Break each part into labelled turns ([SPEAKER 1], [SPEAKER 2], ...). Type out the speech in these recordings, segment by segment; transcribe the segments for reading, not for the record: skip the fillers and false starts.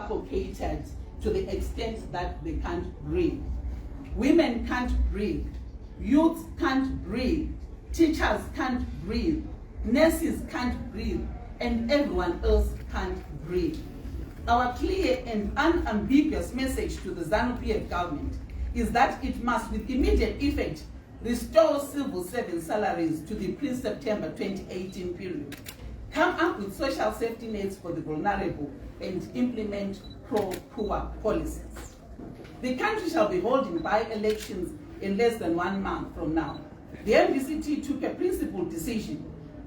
[SPEAKER 1] suffocated to the extent that they can't breathe. Women can't breathe. Youth can't breathe. Teachers can't breathe. Nurses can't breathe. And everyone else can't breathe. Our clear and unambiguous message to the ZANU-PF government is that it must, with immediate effect, restore civil service salaries to the pre-September 2018 period, come up with social safety nets for the vulnerable, and implement pro-poor policies. The country shall be holding by-elections in less than 1 month from now. The MDCT took a principled decision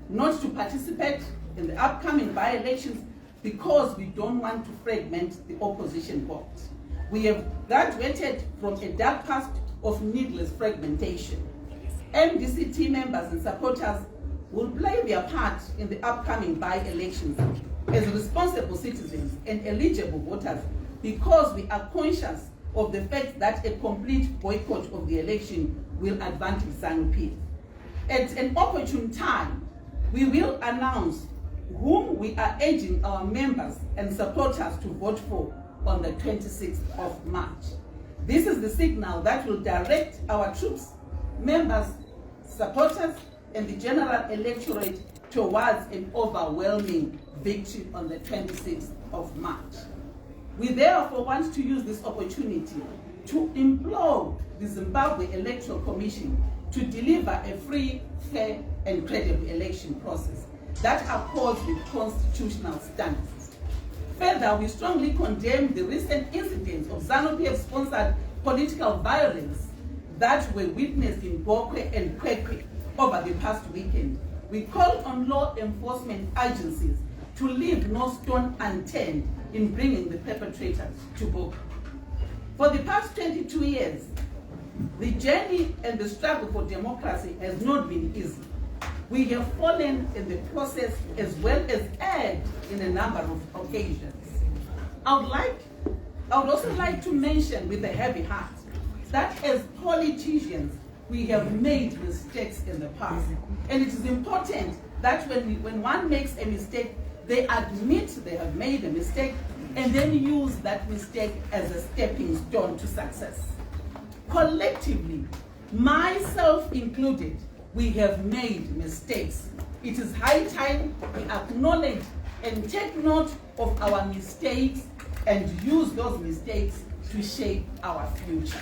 [SPEAKER 1] not to participate in the upcoming by-elections because we don't want to fragment the opposition vote. We have graduated from a dark past of needless fragmentation. MDCT members and supporters will play their part in the upcoming by-elections as responsible citizens and eligible voters because we are conscious of the fact that a complete boycott of the election will advantage ZANU-PF. At an opportune time, we will announce whom we are urging our members and supporters to vote for on the 26th of March. This is the signal that will direct our troops, members, supporters, and the general electorate towards an overwhelming victory on the 26th of March. We therefore want to use this opportunity to implore the Zimbabwe Electoral Commission to deliver a free, fair, and credible election process that accords with constitutional standards. Further, we strongly condemn the recent incidents of ZANU-PF-sponsored political violence that were witnessed in Bokwe and Kwekwe over the past weekend. We call on law enforcement agencies to leave no stone unturned in bringing the perpetrators to book. For the past 22 years, the journey and the struggle for democracy has not been easy. We have fallen in the process as well as erred in a number of occasions. I would also like to mention with a heavy heart that as politicians, we have made mistakes in the past. And it is important that when one makes a mistake, they admit they have made a mistake and then use that mistake as a stepping stone to success. Collectively, myself included, we have made mistakes. It is high time we acknowledge and take note of our mistakes and use those mistakes to shape our future.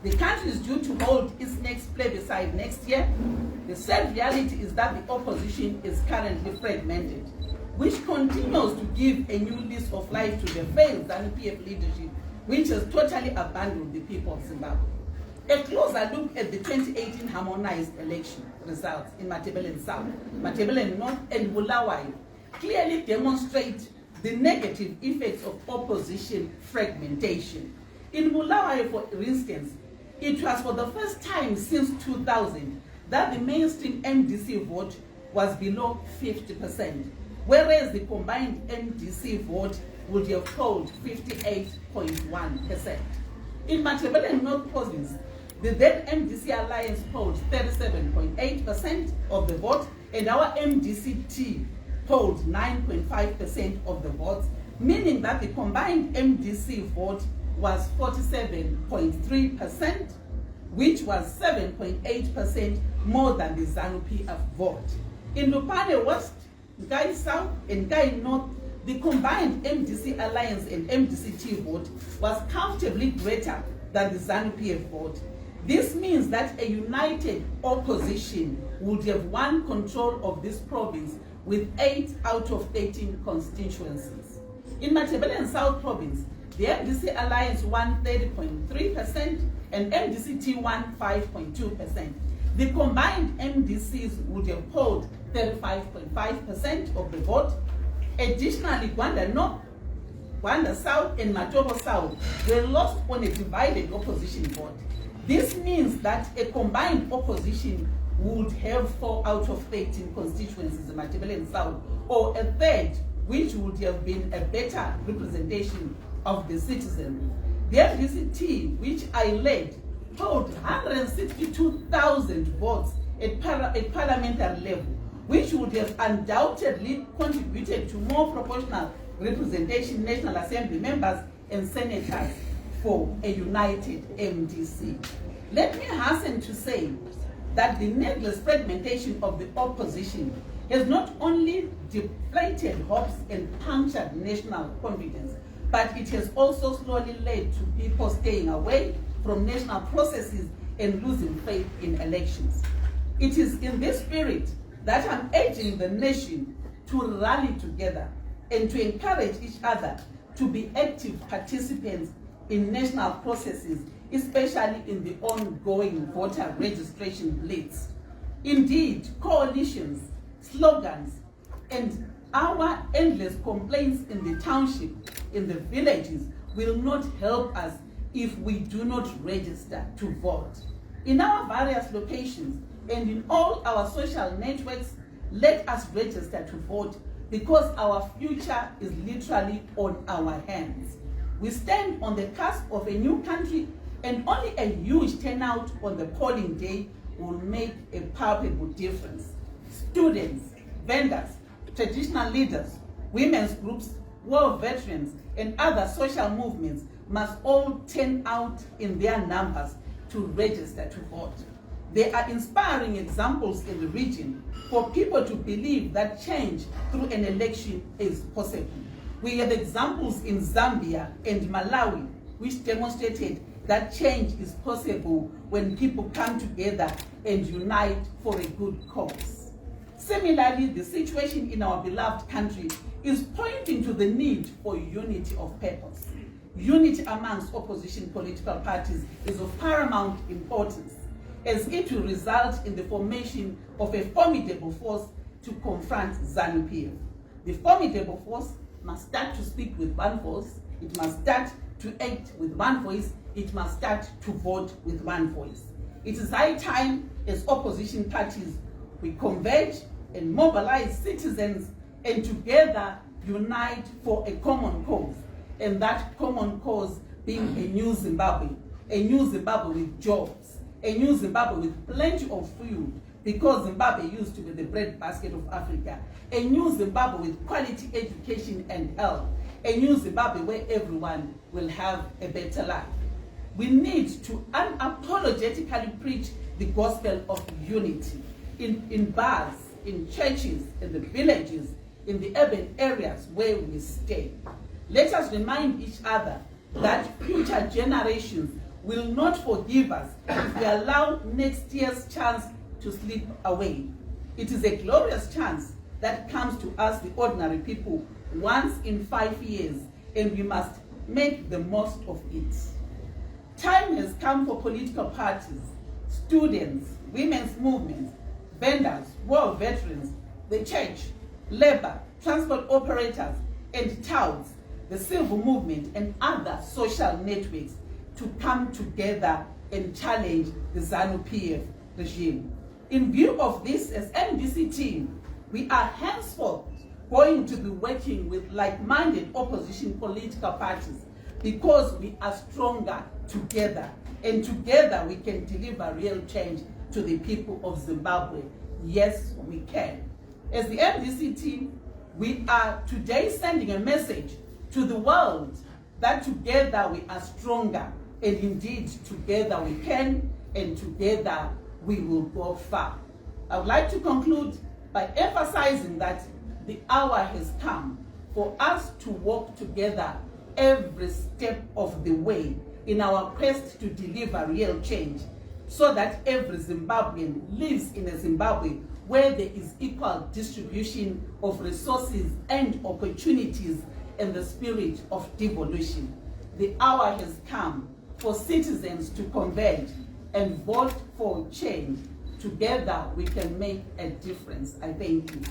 [SPEAKER 1] The country is due to hold its next plebiscite next year. The sad reality is that the opposition is currently fragmented, which continues to give a new lease of life to the failed ZANU-PF leadership, which has totally abandoned the people of Zimbabwe. A closer look at the 2018 harmonized election results in Matabeleland South, Matabeleland North, and Bulawayo clearly demonstrate the negative effects of opposition fragmentation. In Bulawayo, for instance, it was for the first time since 2000 that the mainstream MDC vote was below 50%, whereas the combined MDC vote would have polled 58.1%. In Matabeleland North Province, the then MDC alliance polled 37.8% of the vote, and our MDC-T polled 9.5% of the votes, meaning that the combined MDC vote was 47.3%, which was 7.8% more than the ZANU-PF vote. In Lupane West, Ngai South, and Ngai North, the combined MDC alliance and MDC-T vote was comfortably greater than the ZANU-PF vote. This means that a united opposition would have won control of this province with 8 out of 13 constituencies. In Matabeleland South Province, the MDC alliance won 30.3% and MDC-T won 5.2%. The combined MDCs would have polled 35.5% of the vote. Additionally, Gwanda North, Gwanda South, and Matobo South were lost on a divided opposition vote. This means that a combined opposition would have 4 out of 13 constituencies in Matabeleland South, or a third, which would have been a better representation of the citizen. The MDC-T, which I led, polled 162,000 votes at parliamentary level, which would have undoubtedly contributed to more proportional representation, National Assembly members, and senators for a united MDC. Let me hasten to say that the needless fragmentation of the opposition has not only deflated hopes and punctured national confidence, but it has also slowly led to people staying away from national processes and losing faith in elections. It is in this spirit that I'm urging the nation to rally together and to encourage each other to be active participants in national processes, especially in the ongoing voter registration blitz. Indeed, coalitions, slogans, and our endless complaints in the township, in the villages, will not help us if we do not register to vote. In our various locations and in all our social networks, let us register to vote, because our future is literally on our hands. We stand on the cusp of a new country, and only a huge turnout on the polling day will make a palpable difference. Students, vendors, traditional leaders, women's groups, war veterans, and other social movements must all turn out in their numbers to register to vote. They are inspiring examples in the region for people to believe that change through an election is possible. We have examples in Zambia and Malawi which demonstrated that change is possible when people come together and unite for a good cause. Similarly, the situation in our beloved country is pointing to the need for unity of purpose. Unity amongst opposition political parties is of paramount importance, as it will result in the formation of a formidable force to confront ZANU-PF. The formidable force must start to speak with one voice, it must start to act with one voice, it must start to vote with one voice. It is high time, as opposition parties, we converge and mobilize citizens and together unite for a common cause, and that common cause being a new Zimbabwe with jobs, a new Zimbabwe with plenty of food, because Zimbabwe used to be the breadbasket of Africa, a new Zimbabwe with quality education and health, a new Zimbabwe where everyone will have a better life. We need to unapologetically preach the gospel of unity in bars, in churches, in the villages, in the urban areas where we stay. Let us remind each other that future generations will not forgive us if we allow next year's chance to slip away. It is a glorious chance that comes to us, the ordinary people, once in 5 years, and we must make the most of it. Time has come for political parties, students, women's movements, vendors, war veterans, the church, labor, transport operators, and touts, the civil movement, and other social networks to come together and challenge the ZANU-PF regime. In view of this, as MDC team, we are henceforth going to be working with like-minded opposition political parties, because we are stronger together, and together we can deliver real change to the people of Zimbabwe. Yes, we can. As the MDC team, we are today sending a message to the world that together we are stronger, and indeed together we can, and together we will go far. I would like to conclude by emphasizing that the hour has come for us to work together every step of the way in our quest to deliver real change, so that every Zimbabwean lives in a Zimbabwe where there is equal distribution of resources and opportunities and the spirit of devolution. The hour has come for citizens to converge and vote for change. Together we can make a difference. I thank you.